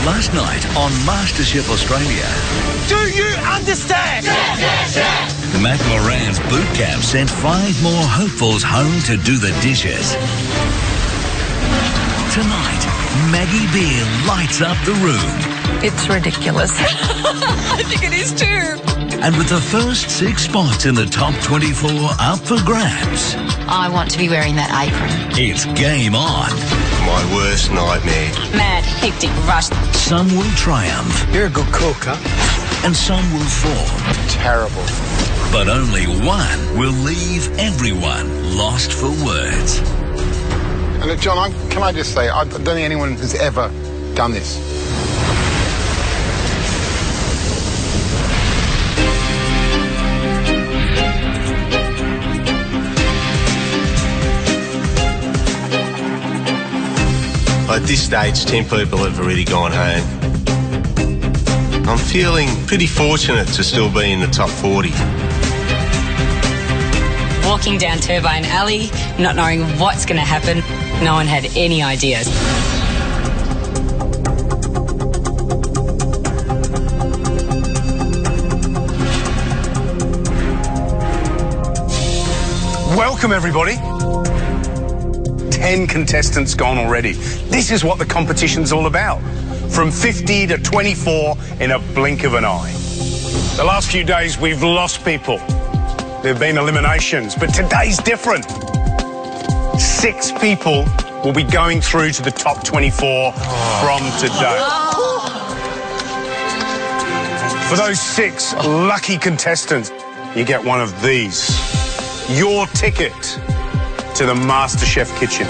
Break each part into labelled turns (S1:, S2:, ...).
S1: Last night on MasterChef Australia.
S2: Do you understand?
S1: Matt Moran's boot camp sent 5 more hopefuls home to do the dishes. Tonight, Maggie Beer lights up the room.
S3: It's ridiculous. I think it is too.
S1: And with the first 6 spots in the top 24 up for grabs,
S3: I want to be wearing that apron.
S1: it's game on.
S4: My worst nightmare.
S3: Mad, hectic rush.
S1: Some will triumph
S2: You're a good cook, huh?
S1: and some will fall.
S4: Terrible.
S1: But only one will leave everyone lost for words.
S5: And look, John, can I just say, I don't think anyone has ever done this.
S4: At this stage, 10 people have already gone home. I'm feeling pretty fortunate to still be in the top 40.
S6: Walking down Turbine Alley, not knowing what's going to happen. No one had any ideas.
S2: Welcome, everybody. 10 contestants gone already. This is what the competition's all about. From 50 to 24 in a blink of an eye. The last few days, we've lost people. There have been eliminations, but today's different. 6 people will be going through to the top 24 from today. For those 6 lucky contestants, you get one of these. Your ticket to the MasterChef kitchen.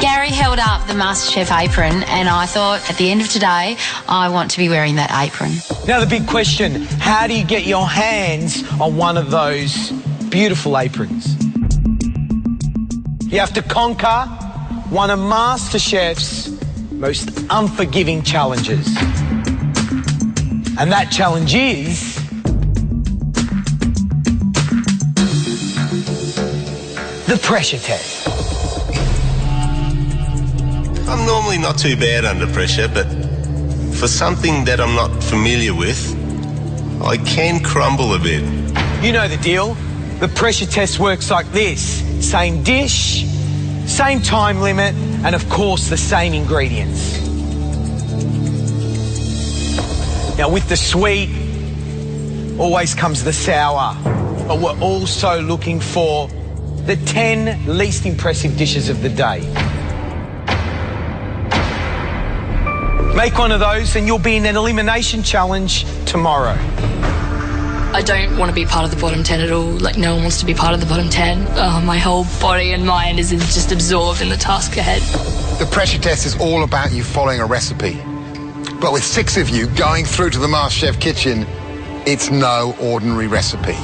S3: Gary held up the MasterChef apron, and I thought at the end of today, I want to be wearing that apron.
S7: Now the big question, how do you get your hands on one of those beautiful aprons? You have to conquer one of MasterChef's most unforgiving challenges. And that challenge is the pressure test.
S4: I'm normally not too bad under pressure, but for something that I'm not familiar with, I can crumble a bit.
S7: You know the deal. The pressure test works like this. Same dish, same time limit, and of course the same ingredients. Now with the sweet, always comes the sour. But we're also looking for the 10 least impressive dishes of the day. Make one of those and you'll be in an elimination challenge tomorrow.
S8: I don't want to be part of the bottom 10 at all. Like, no one wants to be part of the bottom 10. My whole body and mind is just absorbed in the task ahead.
S5: The pressure test is all about you following a recipe. But with 6 of you going through to the MasterChef kitchen, it's no ordinary recipe.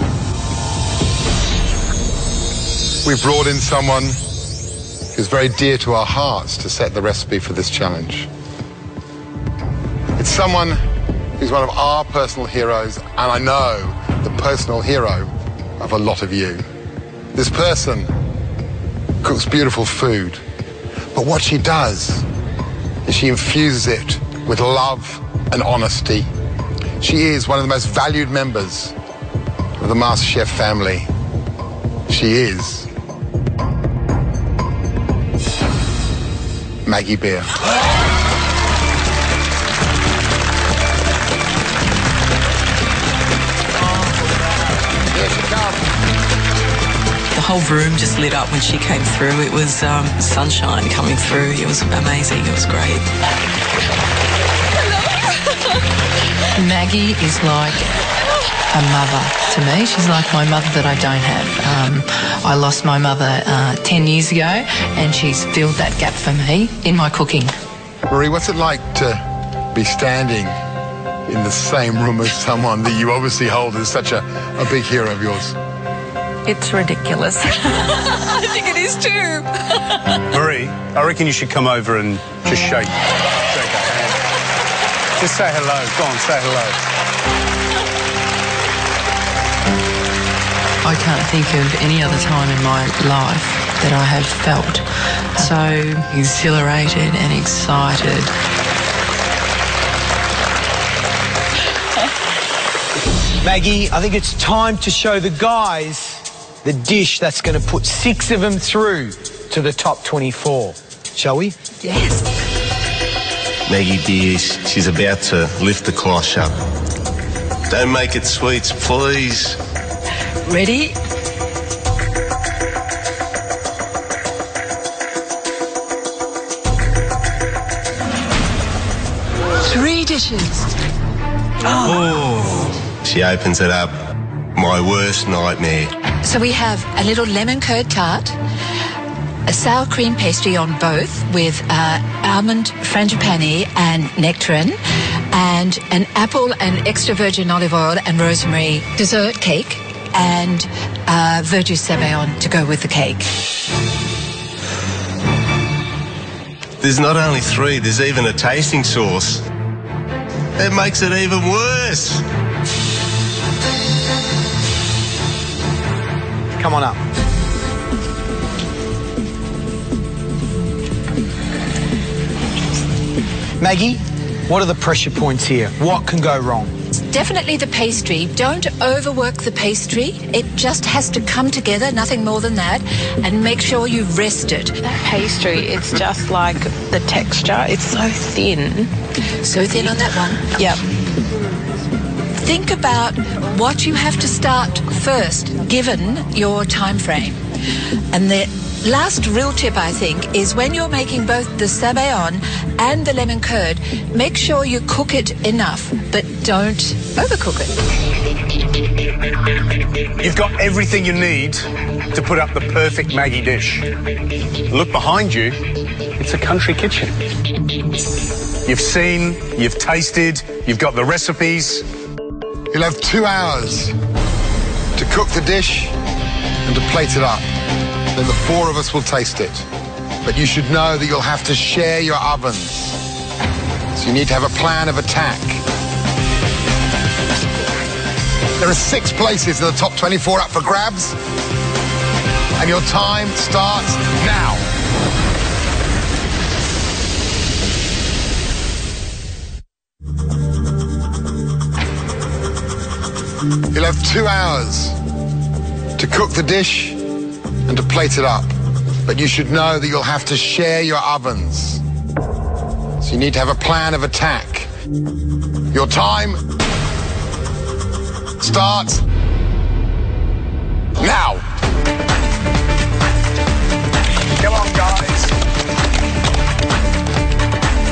S5: We've brought in someone who's very dear to our hearts to set the recipe for this challenge. It's someone who's one of our personal heroes, and I know the personal hero of a lot of you. This person cooks beautiful food, but what she does is she infuses it with love and honesty. She is one of the most valued members of the MasterChef family. She is Maggie Beer.
S9: The whole room just lit up when she came through. It was sunshine coming through. It was amazing. It was great.
S3: Maggie is like a mother to me. She's like my mother that I don't have. I lost my mother 10 years ago, and she's filled that gap for me in my cooking.
S5: Marie, what's it like to be standing in the same room as someone that you obviously hold as such a big hero of yours?
S3: It's ridiculous.
S8: I think it is too.
S2: Marie, I reckon you should come over and just shake her hand. Just say hello. Go on, say hello.
S3: I can't think of any other time in my life that I have felt so exhilarated and excited.
S7: Maggie, I think it's time to show the guys the dish that's going to put 6 of them through to the top 24. Shall we?
S3: Yes.
S4: Maggie dear, she's about to lift the cloche up. Don't make it sweets, please.
S3: Ready? Three dishes.
S4: Oh. She opens it up. My worst nightmare.
S3: So we have a little lemon curd tart, a sour cream pastry on both with almond frangipani and nectarine, and an apple and extra virgin olive oil and rosemary dessert cake, and verjus sabayon to go with the cake.
S4: There's not only 3, there's even a tasting sauce. It makes it even worse.
S7: Come on up. Maggie, what are the pressure points here? What can go wrong?
S3: Definitely the pastry. Don't overwork the pastry. It just has to come together, nothing more than that, and make sure you rest it.
S10: That pastry, it's just like the texture. It's so thin.
S3: So thin on that one?
S10: Yep.
S3: Think about what you have to start first, given your time frame. And the last real tip, I think, is when you're making both the sabayon and the lemon curd, make sure you cook it enough, but don't overcook
S2: it. You've got everything you need to put up the perfect Maggie dish. Look behind you, it's a country kitchen. You've seen, you've tasted, you've got the recipes.
S5: You'll have 2 hours to cook the dish and to plate it up. Then the 4 of us will taste it. But you should know that you'll have to share your ovens. So you need to have a plan of attack. There are 6 places in the top 24 up for grabs. And your time starts now. You'll have 2 hours to cook the dish and to plate it up. But you should know that you'll have to share your ovens. So you need to have a plan of attack. Your time starts now.
S2: Come on, guys.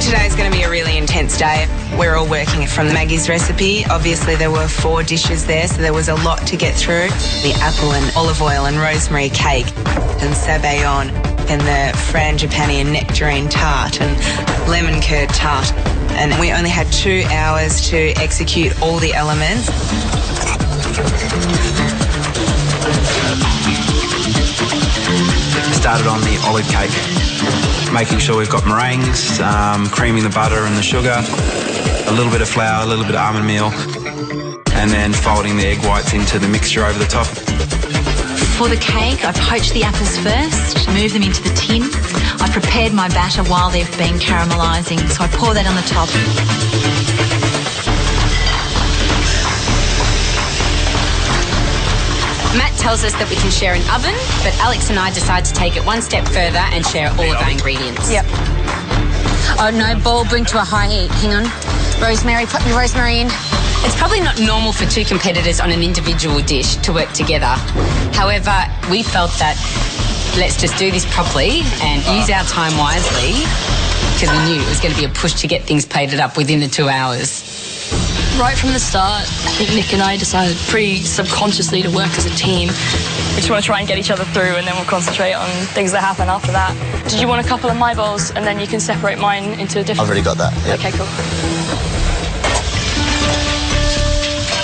S11: Today's going to be a really intense day. We're all working from Maggie's recipe. Obviously, there were 4 dishes there, so there was a lot to get through. The apple and olive oil and rosemary cake, and sabayon, and the frangipani and nectarine tart, and lemon curd tart. And we only had 2 hours to execute all the elements.
S12: Started on the olive cake, making sure we've got meringues, creaming the butter and the sugar, a little bit of flour, a little bit of almond meal, and then folding the egg whites into the mixture over the top.
S13: For the cake, I poached the apples first, moved them into the tin. I prepared my batter while they've been caramelising, so I pour that on the top.
S6: Matt tells us that we can share an oven, but Alex and I decide to take it one step further and share all of our ingredients.
S10: Yep.
S6: Oh no, bowl bring to a high heat. Hang on. Rosemary, put the rosemary in. It's probably not normal for 2 competitors on an individual dish to work together. However, we felt that let's just do this properly and use our time wisely, because we knew it was going to be a push to get things plated up within the 2 hours.
S8: Right from the start, I think Nick and I decided pretty subconsciously to work as a team. We just want to try and get each other through, and then we'll concentrate on things that happen after that. Did you want a couple of my bowls, and then you can separate mine into different...
S14: I've already got that. Yep.
S8: Okay, cool.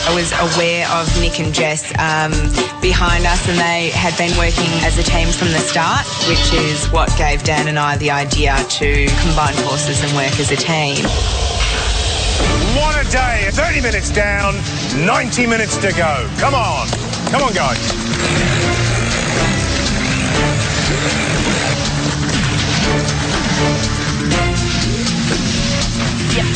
S11: I was aware of Nick and Jess behind us, and they had been working as a team from the start, which is what gave Dan and I the idea to combine forces and work as a team.
S2: What a day. 30 minutes down, 90 minutes to go. Come on. Come on, guys.
S7: Yep.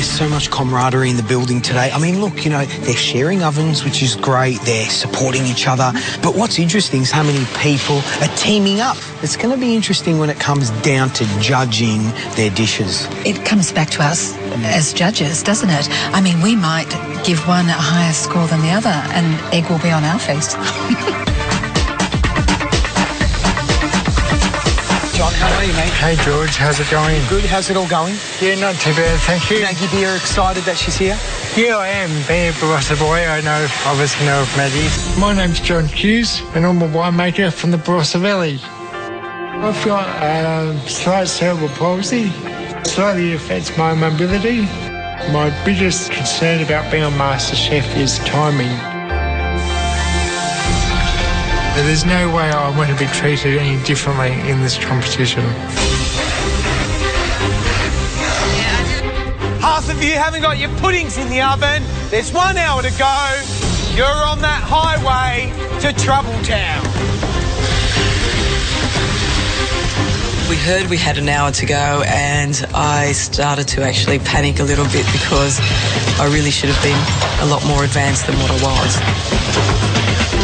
S7: There's so much camaraderie in the building today. I mean, look, you know, they're sharing ovens, which is great. They're supporting each other. But what's interesting is how many people are teaming up. It's going to be interesting when it comes down to judging their dishes.
S3: It comes back to us as judges, doesn't it? I mean, we might give one a higher score than the other, and egg will be on our face.
S7: John, how are you, mate?
S14: Hey, George, how's it going?
S7: Good, how's it all going?
S14: Yeah, not too bad, thank you.
S7: Maggie dear, excited that she's here?
S14: Yeah, I am. Being a Barossa boy, I obviously know of Maggie. My name's John Hughes, and I'm a winemaker from the Barossa Valley. I've got slight cerebral palsy. Slightly affects my mobility. My biggest concern about being on MasterChef is timing. There's no way I want to be treated any differently in this competition.
S7: Half of you haven't got your puddings in the oven. There's 1 hour to go. You're on that highway to Trouble Town.
S9: We heard we had an hour to go, and I started to actually panic a little bit because I really should have been a lot more advanced than what I was.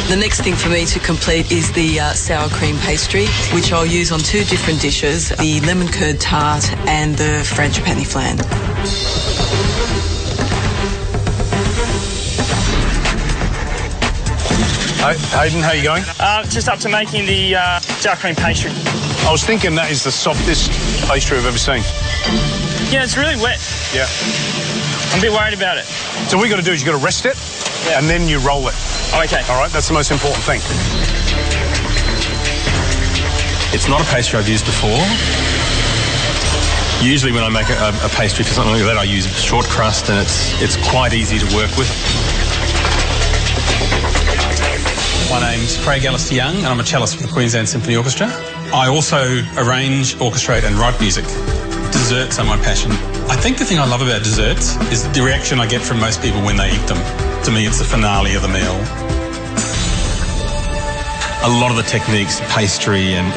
S9: The next thing for me to complete is the sour cream pastry, which I'll use on 2 different dishes, the lemon curd tart and the frangipani flan.
S2: Hayden, how are you going?
S15: Just up to making the sour cream pastry.
S2: I was thinking that is the softest pastry I've ever seen.
S15: Yeah, it's really wet.
S2: Yeah.
S15: I'm a bit worried about it.
S2: So what you got to do is you got to rest it, and then you roll it.
S15: Okay.
S2: All right, that's the most important thing.
S16: It's not a pastry I've used before. Usually when I make a pastry for something like that, I use short crust, and it's quite easy to work with.
S17: My name's Craig Alistair-Young, and I'm a cellist for the Queensland Symphony Orchestra. I also arrange, orchestrate and write music. Desserts are my passion. I think the thing I love about desserts is the reaction I get from most people when they eat them. To me, it's the finale of the meal. A lot of the techniques, pastry and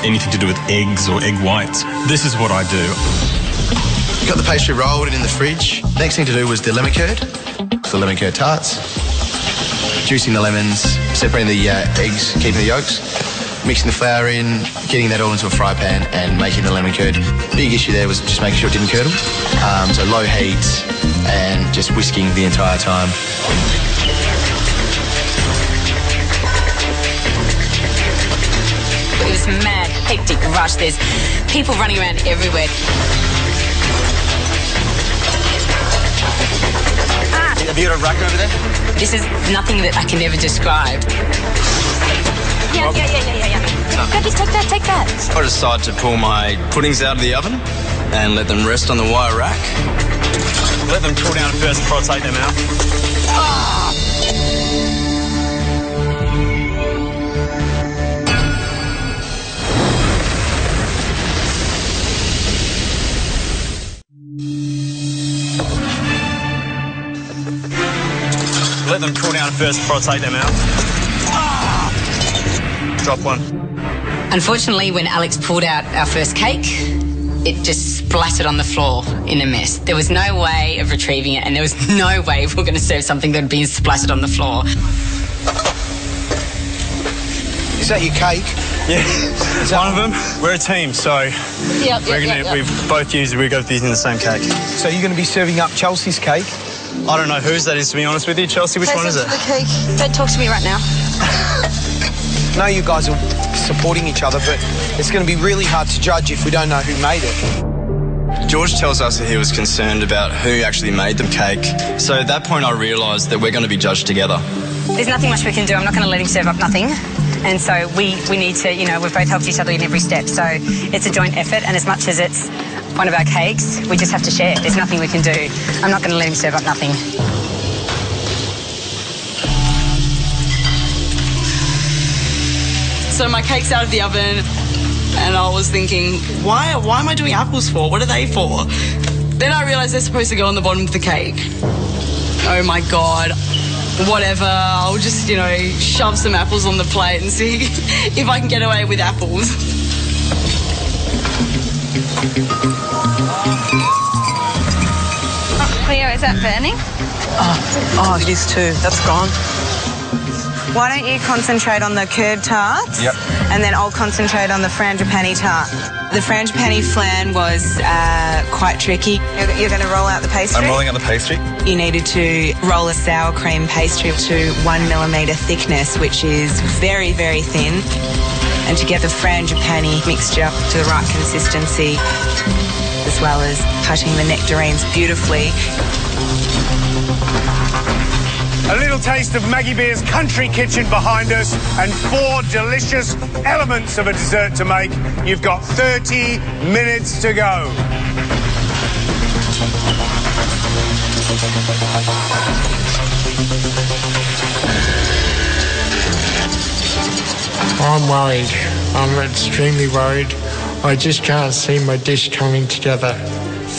S17: anything to do with eggs or egg whites, this is what I do.
S18: Got the pastry rolled and in the fridge. Next thing to do was the lemon curd. The lemon curd tarts. Juicing the lemons, separating the eggs, keeping the yolks, mixing the flour in, getting that all into a fry pan and making the lemon curd. Big issue there was just making sure it didn't curdle. So low heat and just whisking the entire time.
S6: It was mad, hectic rush. There's people running around everywhere.
S18: Have you got a racket over there?
S6: This is nothing that I can ever describe. Yeah. Go, just take that.
S19: I decided to pull my puddings out of the oven and let them rest on the wire rack.
S15: Let them cool down first before I take them out. Let them cool down first before I take them out. Drop one.
S6: Unfortunately, when Alex pulled out our first cake, it just splattered on the floor in a mess. There was no way of retrieving it, and there was no way we were going to serve something that had been splattered on the floor.
S7: Is that your cake?
S15: Yeah, it's one of them. We're a team, so we've both used we got using the same cake.
S7: So you're going to be serving up Chelsea's cake?
S15: I don't know whose that is, to be honest with you. Chelsea, which one is it?
S6: The cake. Don't talk to me right now.
S7: I know you guys are supporting each other, but it's going to be really hard to judge if we don't know who made it.
S19: George tells us that he was concerned about who actually made the cake. So at that point I realised that we're going to be judged together.
S6: There's nothing much we can do. I'm not going to let him serve up nothing. And so we need to, we've both helped each other in every step. So it's a joint effort, and as much as it's one of our cakes, we just have to share. There's nothing we can do. I'm not going to let him serve up nothing.
S9: So my cake's out of the oven, and I was thinking, why am I doing apples for? What are they for? Then I realised they're supposed to go on the bottom of the cake. Oh my God. Whatever, I'll just, shove some apples on the plate and see if I can get away with apples.
S6: Is that burning?
S9: Oh, it is too. That's gone.
S11: Why don't you concentrate on the curd tarts?
S12: Yep.
S11: And then I'll concentrate on the frangipani tart. The frangipani flan was quite tricky. You're going to roll out the pastry?
S12: I'm rolling out the pastry.
S11: You needed to roll a sour cream pastry to 1 millimetre thickness, which is very, very thin. And to get the frangipani mixture to the right consistency, as well as cutting the nectarines beautifully.
S2: A little taste of Maggie Beer's country kitchen behind us and 4 delicious elements of a dessert to make. You've got 30 minutes to go.
S14: I'm worried. I'm extremely worried. I just can't see my dish coming together.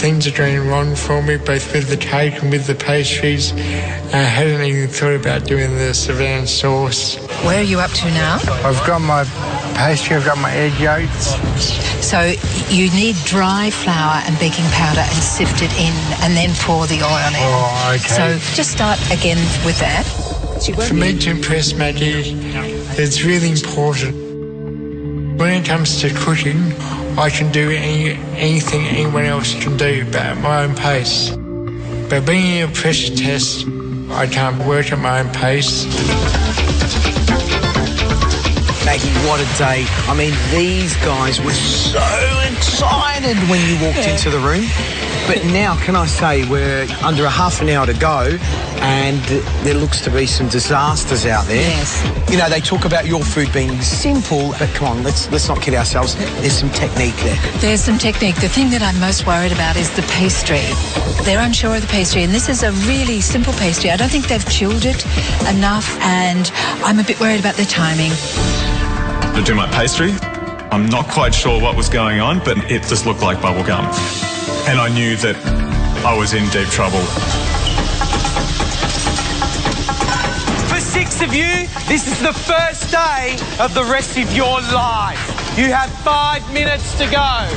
S14: Things are going wrong for me, both with the cake and with the pastries. I hadn't even thought about doing the savan sauce.
S3: Where are you up to now?
S14: I've got my pastry, I've got my egg yolks.
S3: So you need dry flour and baking powder and sift it in and then pour the oil in.
S14: Oh, okay.
S3: So just start again with that.
S14: For me to impress Maggie, it's really important. When it comes to cooking, I can do anything anyone else can do, but at my own pace. But being in a pressure test, I can't work at my own pace.
S7: Maggie, what a day. I mean, these guys were so excited when you walked into the room. But now, can I say, we're under a half an hour to go, and there looks to be some disasters out there.
S3: Yes.
S7: You know, they talk about your food being simple, but come on, let's not kid ourselves. There's some technique there.
S3: There's some technique. The thing that I'm most worried about is the pastry. They're unsure of the pastry, and this is a really simple pastry. I don't think they've chilled it enough, and I'm a bit worried about their timing.
S16: To do my pastry, I'm not quite sure what was going on, but it just looked like bubble gum. And I knew that I was in deep trouble.
S7: For 6 of you, this is the first day of the rest of your life. You have 5 minutes to go.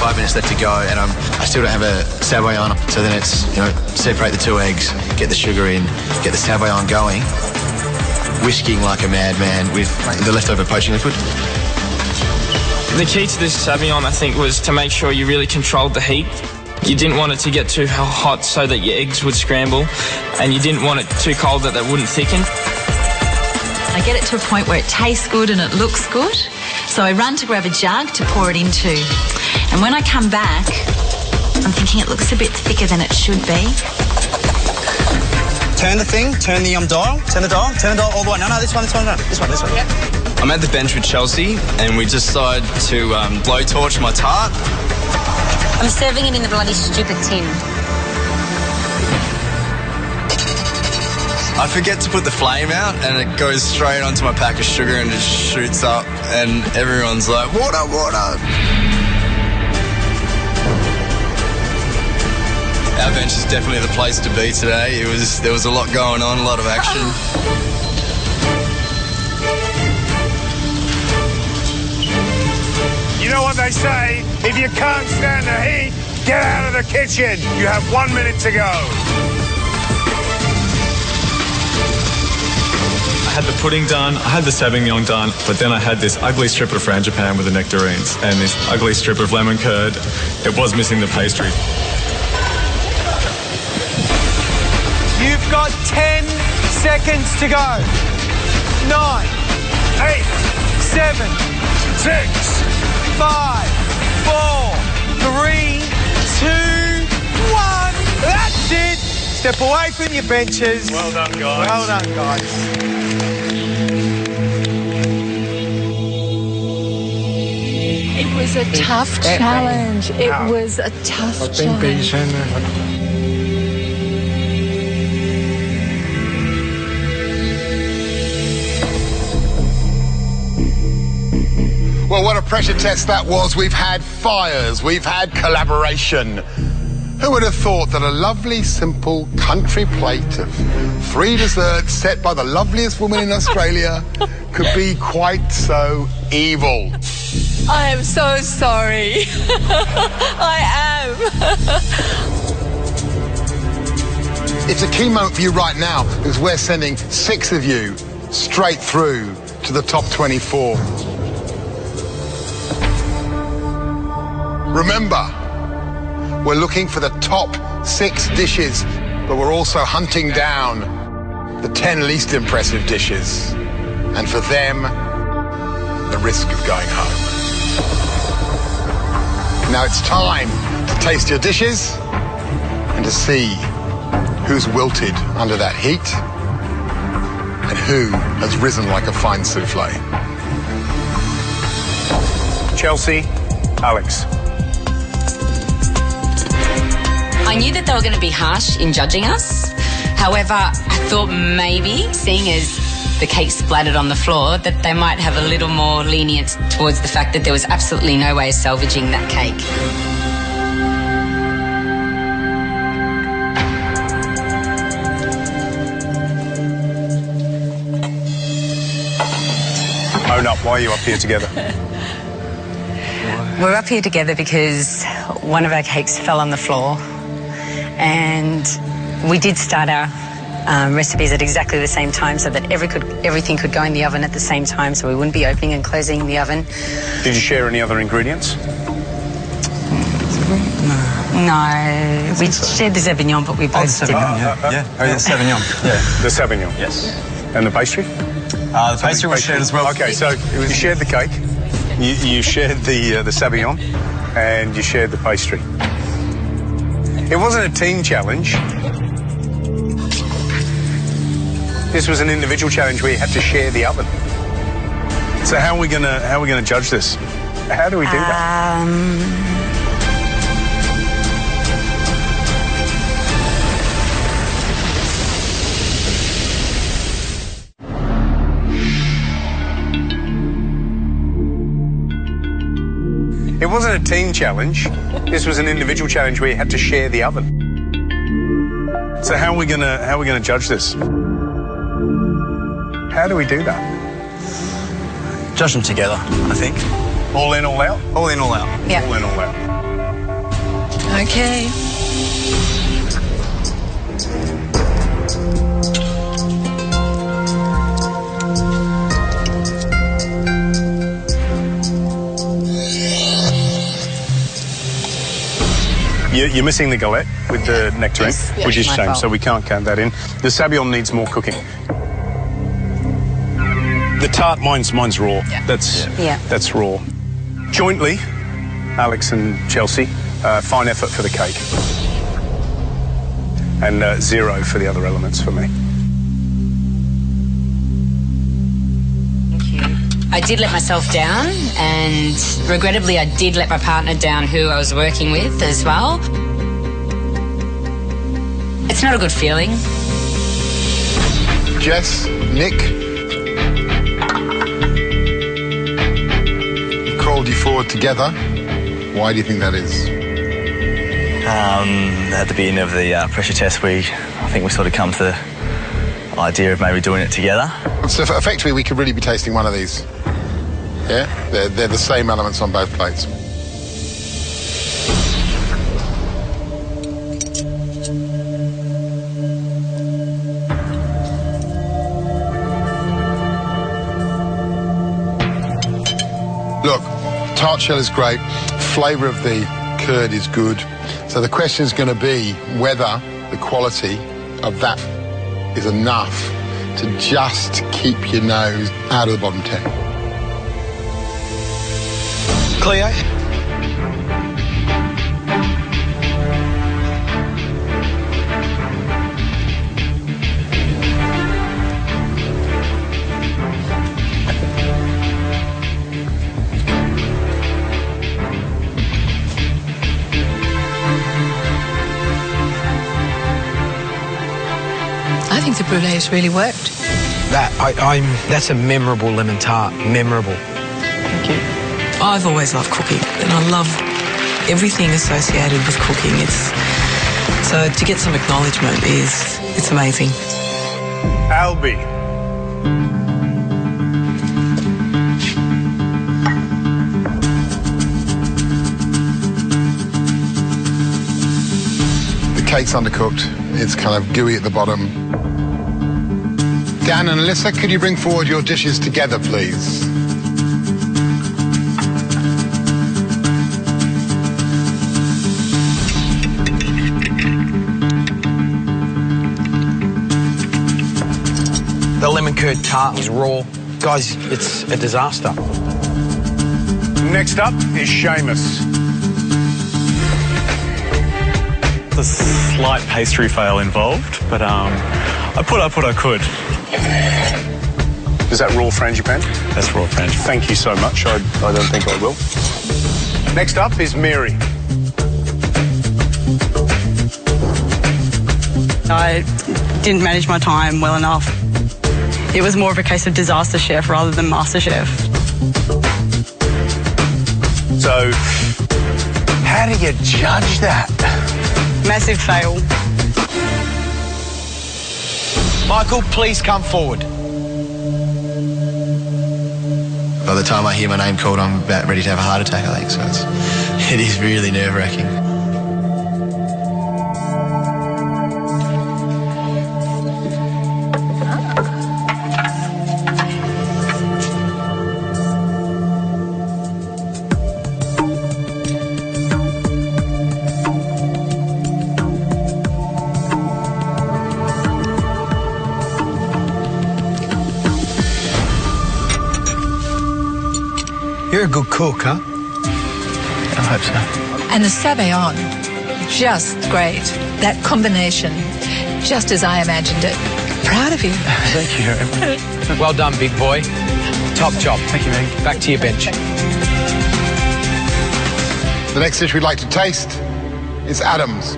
S18: Five minutes left to go, and I still don't have a sabayon. So then it's, separate the 2 eggs, get the sugar in, get the sabayon going, whisking like a madman with the leftover poaching liquid.
S20: The key to this sabayon, I think, was to make sure you really controlled the heat. You didn't want it to get too hot so that your eggs would scramble, and you didn't want it too cold that they wouldn't thicken.
S13: I get it to a point where it tastes good and it looks good, so I run to grab a jug to pour it into. And when I come back, I'm thinking it looks a bit thicker than it should be.
S19: Turn the thing, turn the dial, turn the dial all the way. No, this one. Yep. I'm at the bench with Chelsea, and we decided to blowtorch my tart.
S6: I'm serving it in the bloody stupid tin.
S19: I forget to put the flame out, and it goes straight onto my pack of sugar and just shoots up, and everyone's like, water, water. Our bench is definitely the place to be today. There was a lot going on, a lot of action.
S2: You know what they say? If you can't stand the heat, get out of the kitchen. You have 1 minute to go.
S16: I had the pudding done, I had the sabayon done, but then I had this ugly strip of frangipan with the nectarines and this ugly strip of lemon curd. It was missing the pastry.
S7: You've got 10 seconds to go. 9,
S2: 8,
S7: 7,
S2: 6,
S7: 5, 4, 3, 2, 1. That's it. Step away from your benches.
S2: Well done, guys.
S7: Well done, guys.
S3: It was a tough challenge. It was a tough challenge.
S5: Well, what a pressure test that was. We've had fires, we've had collaboration. Who would have thought that a lovely, simple country plate of 3 desserts set by the loveliest woman in Australia could be quite so evil?
S21: I am so sorry. I am.
S5: It's a key moment for you right now because we're sending 6 of you straight through to the top 24. Remember, we're looking for the top 6 dishes, but we're also hunting down the 10 least impressive dishes. And for them, the risk of going home. Now it's time to taste your dishes and to see who's wilted under that heat and who has risen like a fine souffle.
S2: Chelsea, Alex.
S6: I knew that they were going to be harsh in judging us. However, I thought maybe, seeing as the cake splattered on the floor, that they might have a little more lenience towards the fact that there was absolutely no way of salvaging that cake.
S2: Own up, why are you up here together?
S11: We're up here together because one of our cakes fell on the floor, and we did start our recipes at exactly the same time so that everything could go in the oven at the same time, so we wouldn't be opening and closing the oven.
S2: Did you share any other ingredients?
S11: No, we shared the Sauvignon, but we both didn't.
S19: The Sauvignon. Yeah.
S2: The Sauvignon?
S19: Yes.
S2: And the pastry?
S19: The pastry was shared as well.
S2: Okay, so you shared the cake, you shared the Sauvignon, and you shared the pastry. It wasn't a team challenge. This was an individual challenge where you had to share the oven. So how are we gonna judge this? How do we do that? It wasn't a team challenge. This was an individual challenge where you had to share the oven. So how are we gonna judge this? How do we do that?
S19: Judge them together, I think.
S2: All in, all out?
S19: All in, all out.
S11: Yeah.
S2: All in, all out.
S21: Okay.
S2: You're missing the galette with the nectarine,
S11: Yes,
S2: which is
S11: my
S2: shame,
S11: fault.
S2: so we can't count that in. The Sauvignon needs more cooking. The tart, mine's raw.
S11: Yeah.
S2: That's raw. Jointly, Alex and Chelsea, fine effort for the cake. And 0 for the other elements for me.
S6: I did let myself down, and regrettably I did let my partner down, who I was working with as well. It's not a good feeling.
S5: Jess, Nick, we called you forward together. Why do you think that is?
S19: At the beginning of the pressure test, I think we sort of come to the idea of maybe doing it together.
S5: So effectively, we could really be tasting one of these. Yeah, they're the same elements on both plates. Look, tart shell is great. Flavour of the curd is good. So the question is going to be whether the quality of that is enough to just keep your nose out of the bottom 10.
S7: Cleo?
S21: I think the brulee's really worked.
S7: That's a memorable lemon tart. Memorable. Thank you.
S9: I've always loved cooking, and I love everything associated with cooking. So to get some acknowledgement it's amazing.
S2: Albie.
S5: The cake's undercooked. It's kind of gooey at the bottom. Dan and Alyssa, could you bring forward your dishes together, please?
S7: The lemon curd tart is raw. Guys, it's a disaster.
S2: Next up is Seamus.
S16: A slight pastry fail involved, but I put up what I could.
S2: Is that raw frangipane?
S16: That's raw frangipane.
S2: Thank you so much. I don't think I will. Next up is Mary.
S1: I didn't manage my time well enough. It was more of a case of disaster chef rather than MasterChef.
S2: So, how do you judge that?
S1: Massive fail.
S7: Michael, please come forward.
S18: By the time I hear my name called, I'm about ready to have a heart attack, I think. So it is really nerve-wracking.
S7: You're a good cook, huh?
S18: I hope so.
S3: And the Sabayon, just great. That combination, just as I imagined it. Proud of you.
S7: Thank you. Well done, big boy. Top job. Thank you, Meg. Back to your bench.
S5: The next dish we'd like to taste is Adam's.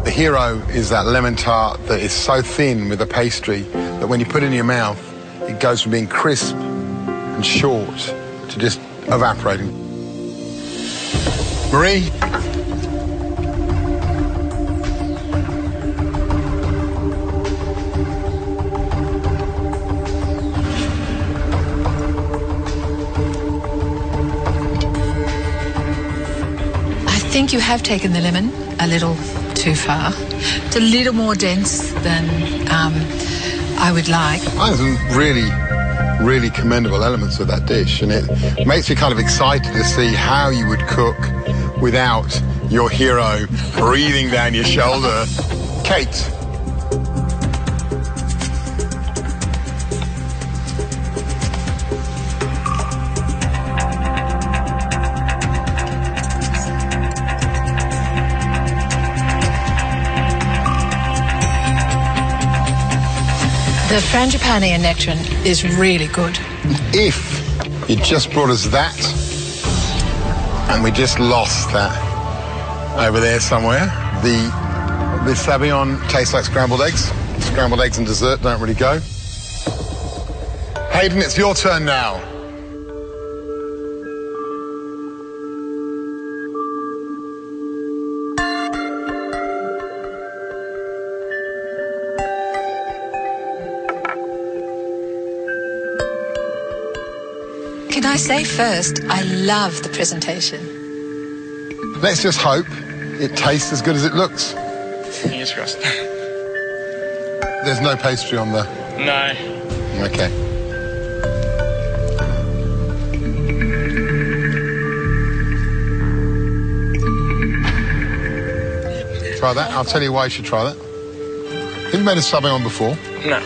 S5: The hero is that lemon tart that is so thin with the pastry that when you put it in your mouth, it goes from being crisp and short to just evaporating. Marie?
S3: I think you have taken the lemon a little too far. It's a little more dense than I would like.
S5: There's some really commendable elements of that dish, and it makes me kind of excited to see how you would cook without your hero breathing down your shoulder. Kate.
S3: The frangipane and nectarine is really good.
S5: If you just brought us that, and we just lost that over there somewhere, the Sabayon tastes like scrambled eggs. Scrambled eggs and dessert don't really go. Hayden, it's your turn now.
S3: Can I say first, I love the presentation.
S5: Let's just hope it tastes as good as it looks.
S20: Fingers crossed.
S5: There's no pastry on the...
S20: No.
S5: Okay. Try that. I'll tell you why you should try that. Have you made a Sabayon before?
S20: No.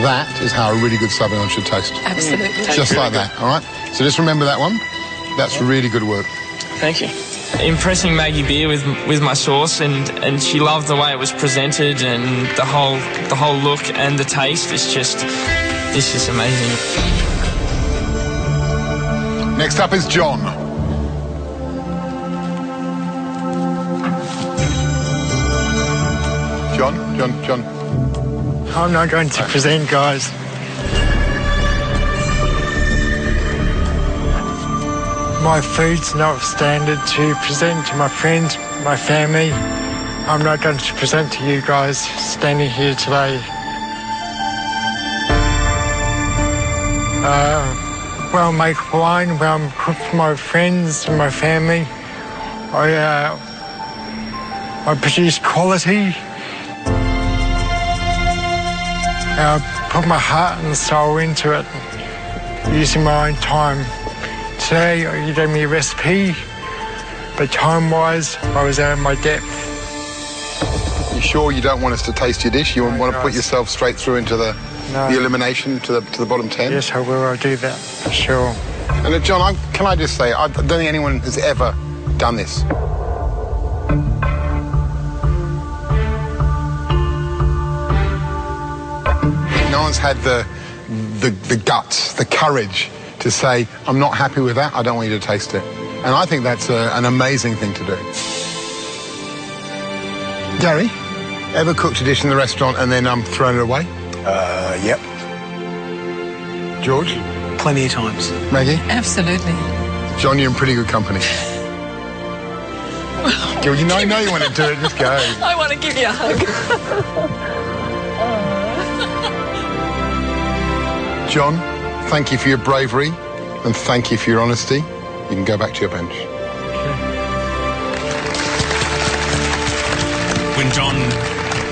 S5: That is how a really good Sabayon should taste.
S3: Absolutely.
S5: Just like that, all right? So just remember that one. That's really good work.
S20: Thank you. Impressing Maggie Beer with my sauce, and she loved the way it was presented, and the whole look and the taste. It's just amazing.
S5: Next up is John. John.
S14: I'm not going to present, guys. My food's not standard to present to my friends, my family. I'm not going to present to you guys standing here today. Well, make wine, well, cook for my friends and my family. I produce quality. I put my heart and soul into it, using my own time. Today, you gave me a recipe, but time-wise, I was out of my depth.
S5: You sure you don't want us to taste your dish? You want to put yourself straight through into the elimination to the bottom 10?
S14: Yes, I will. I'll do that, for sure.
S5: And John, can I just say, I don't think anyone has ever done this. No one's had the guts, the courage to say, I'm not happy with that, I don't want you to taste it. And I think that's an amazing thing to do. Gary, ever cooked a dish in the restaurant and then thrown it away?
S2: Yep.
S5: George?
S7: Plenty of times.
S5: Maggie?
S21: Absolutely.
S5: John, you're in pretty good company. You know you want to do it, just go.
S21: I want to give you a hug.
S5: John, thank you for your bravery and thank you for your honesty. You can go back to your bench.
S17: When John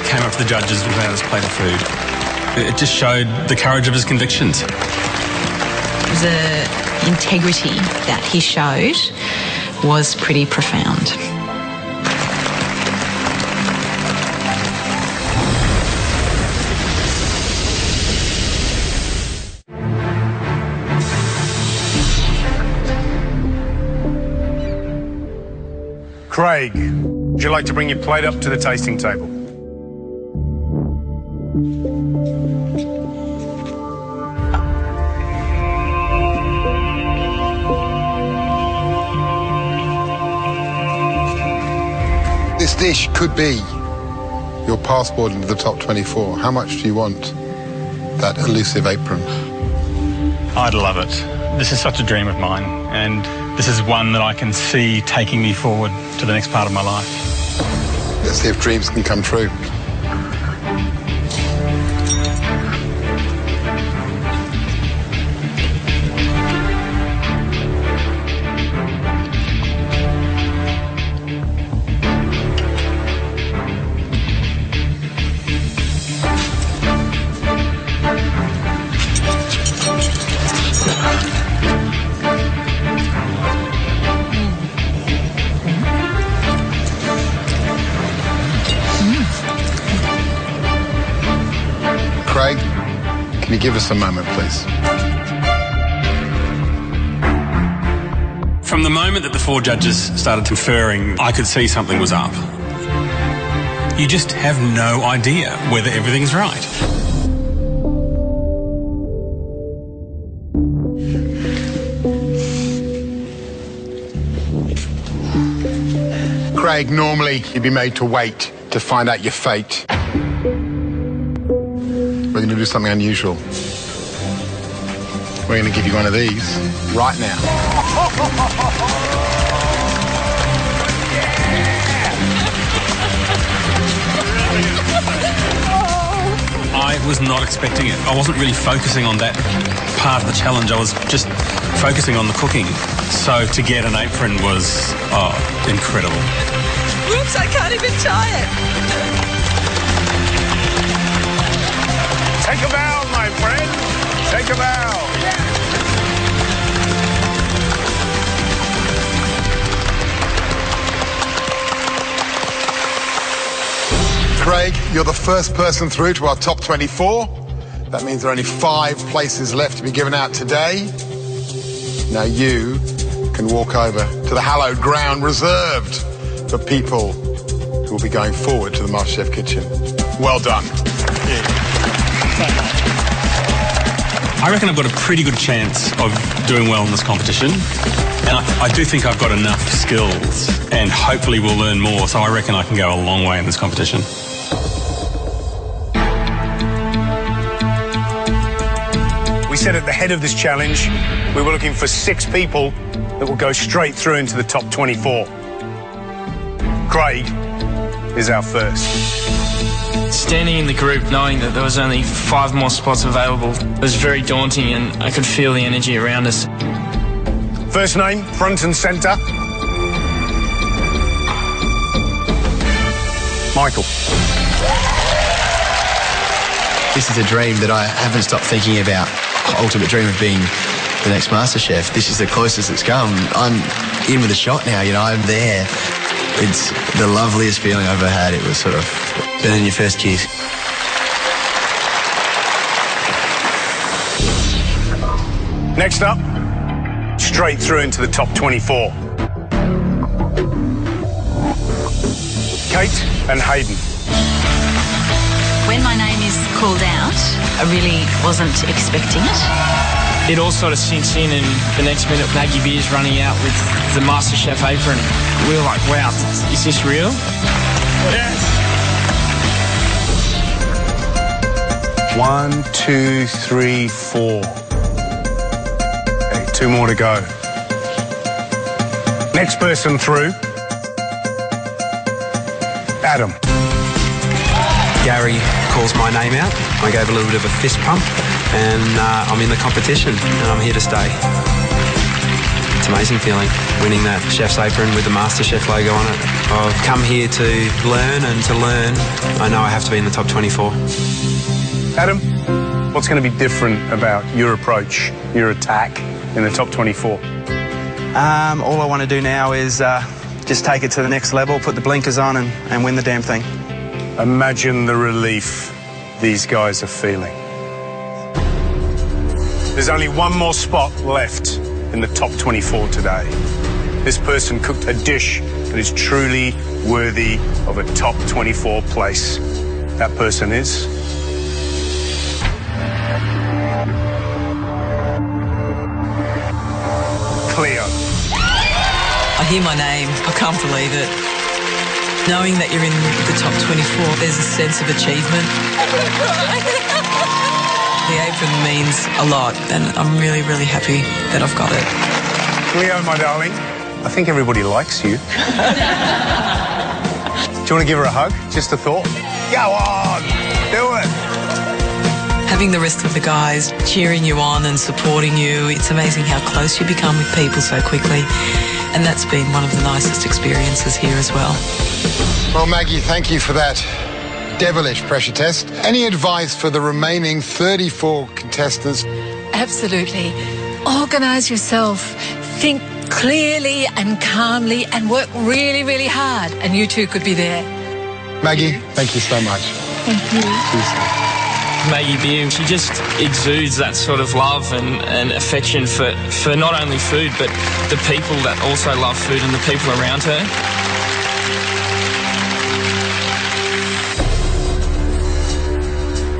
S17: came up to the judges without his plate of food, it just showed the courage of his convictions.
S13: The integrity that he showed was pretty profound.
S2: Craig, would you like to bring your plate up to the tasting table?
S5: This dish could be your passport into the top 24. How much do you want that elusive apron?
S17: I'd love it. This is such a dream of mine, and this is one that I can see taking me forward to the next part of my life.
S5: Let's see if dreams can come true. Craig, can you give us a moment, please?
S17: From the moment that the four judges started conferring, I could see something was up. You just have no idea whether everything's right.
S5: Craig, normally you'd be made to wait to find out your fate. We're going to do something unusual. We're going to give you one of these right now.
S17: I was not expecting it. I wasn't really focusing on that part of the challenge. I was just focusing on the cooking. So to get an apron was, incredible.
S21: Whoops, I can't even tie it.
S2: Take a bow, my friend. Take a bow.
S5: Craig, you're the first person through to our top 24. That means there are only 5 places left to be given out today. Now you can walk over to the hallowed ground reserved for people who will be going forward to the MasterChef kitchen. Well done.
S17: I reckon I've got a pretty good chance of doing well in this competition. And I do think I've got enough skills, and hopefully we'll learn more, so I reckon I can go a long way in this competition.
S2: said at the head of this challenge, we were looking for 6 people that will go straight through into the top 24. Craig is our first.
S20: Standing in the group, knowing that there was only 5 more spots available, was very daunting, and I could feel the energy around us.
S2: First name, front and centre. Michael.
S18: This is a dream that I haven't stopped thinking about. Ultimate dream of being the next MasterChef. This is the closest it's come. I'm in with a shot now, you know, I'm there. It's the loveliest feeling I've ever had. It was sort of better than your first kiss.
S2: Next up, straight through into the top 24. Kate and Hayden.
S13: When my name is called out, I really wasn't expecting it.
S20: It all sort of sinks in, and the next minute Maggie Beer's running out with the MasterChef apron. We were like, wow, is this real?
S2: Yes. 1, 2, 3, 4. Okay, 2 more to go. Next person through. Adam.
S12: Gary calls my name out. I gave a little bit of a fist pump, and I'm in the competition, and I'm here to stay. It's an amazing feeling, winning that chef's apron with the MasterChef logo on it. I've come here to learn, and to learn, I know I have to be in the top 24.
S2: Adam, what's going to be different about your approach, your attack in the top 24?
S15: All I want to do now is just take it to the next level, put the blinkers on and win the damn thing.
S2: Imagine the relief these guys are feeling. There's only 1 more spot left in the top 24 today. This person cooked a dish that is truly worthy of a top 24 place. That person is... Cleo.
S9: I hear my name. I can't believe it. Knowing that you're in the top 24, there's a sense of achievement. The apron means a lot, and I'm really, really happy that I've got it.
S2: Cleo, my darling, I think everybody likes you. Do you want to give her a hug? Just a thought? Go on! Do it!
S9: Having the rest of the guys cheering you on and supporting you, it's amazing how close you become with people so quickly. And that's been one of the nicest experiences here as well.
S5: Well, Maggie, thank you for that devilish pressure test. Any advice for the remaining 34 contestants?
S3: Absolutely. Organise yourself. Think clearly and calmly and work really, really hard. And you two could be there.
S5: Maggie, thank you so much.
S3: Thank you.
S20: Maggie Beer, she just exudes that sort of love and affection for not only food, but the people that also love food and the people around her.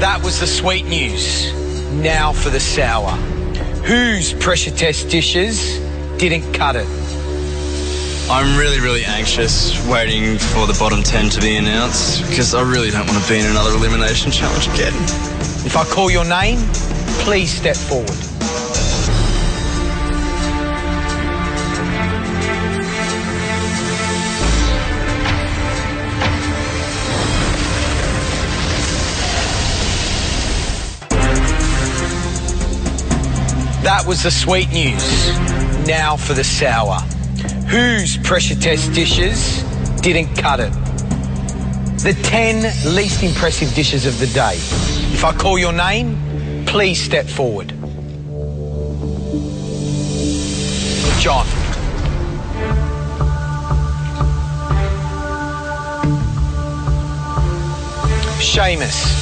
S7: That was the sweet news. Now for the sour. Whose pressure test dishes didn't cut it?
S19: I'm really, really anxious waiting for the bottom 10 to be announced because I really don't want to be in another elimination challenge again.
S7: If I call your name, please step forward. That was the sweet news. Now for the sour. Whose pressure test dishes didn't cut it? The 10 least impressive dishes of the day. If I call your name, please step forward. John. Seamus.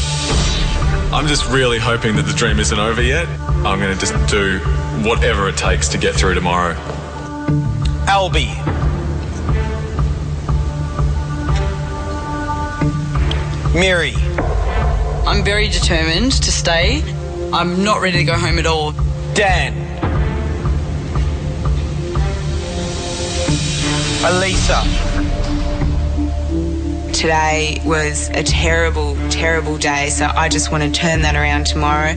S16: I'm just really hoping that the dream isn't over yet. I'm going to just do whatever it takes to get through tomorrow.
S7: Albie. Mary.
S1: I'm very determined to stay. I'm not ready to go home at all.
S7: Dan. Elisa.
S11: Today was a terrible, terrible day, so I just want to turn that around tomorrow.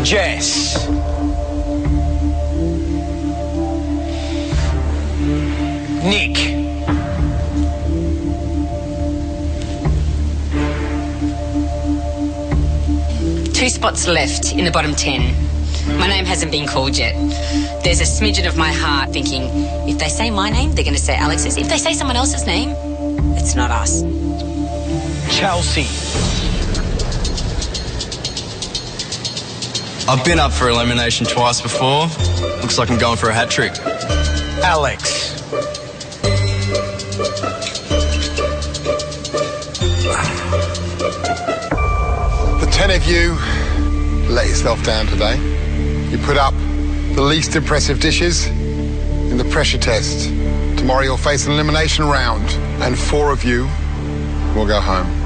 S7: Jess. Nick.
S6: Two spots left in the bottom 10. My name hasn't been called yet. There's a smidgen of my heart thinking, if they say my name, they're going to say Alex's. If they say someone else's name, it's not us.
S7: Chelsea.
S19: I've been up for elimination twice before. Looks like I'm going for a hat trick.
S7: Alex.
S5: The 10 of you let yourself down today. You put up the least impressive dishes in the pressure test. Tomorrow you'll face an elimination round, and 4 of you will go home.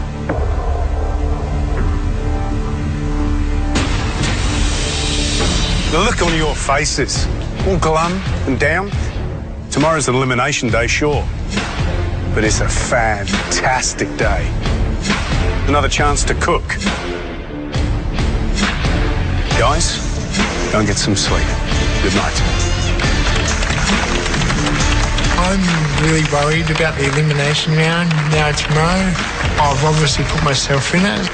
S2: The look on your faces, all glum and down. Tomorrow's an elimination day, sure, but it's a fantastic day. Another chance to cook. Guys, go and get some sleep. Good night.
S14: I'm really worried about the elimination round now tomorrow. I've obviously put myself in it.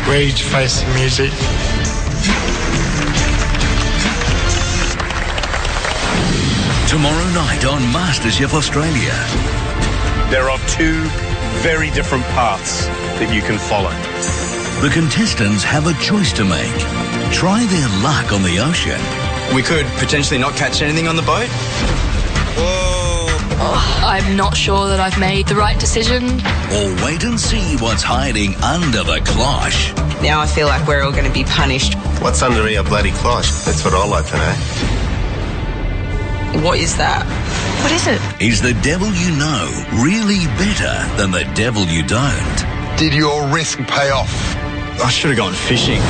S14: Ready to face the music.
S4: Tomorrow night on MasterChef Australia.
S2: There are 2 very different paths that you can follow.
S4: The contestants have a choice to make. Try their luck on the ocean.
S19: We could potentially not catch anything on the boat.
S8: I'm not sure that I've made the right decision.
S4: Or wait and see what's hiding under the cloche.
S11: Now I feel like we're all going to be punished.
S18: What's under your bloody cloche? That's what I'd like to know.
S11: What is that? What is it?
S4: Is the devil you know really better than the devil you don't?
S5: Did your risk pay off?
S19: I should have gone fishing.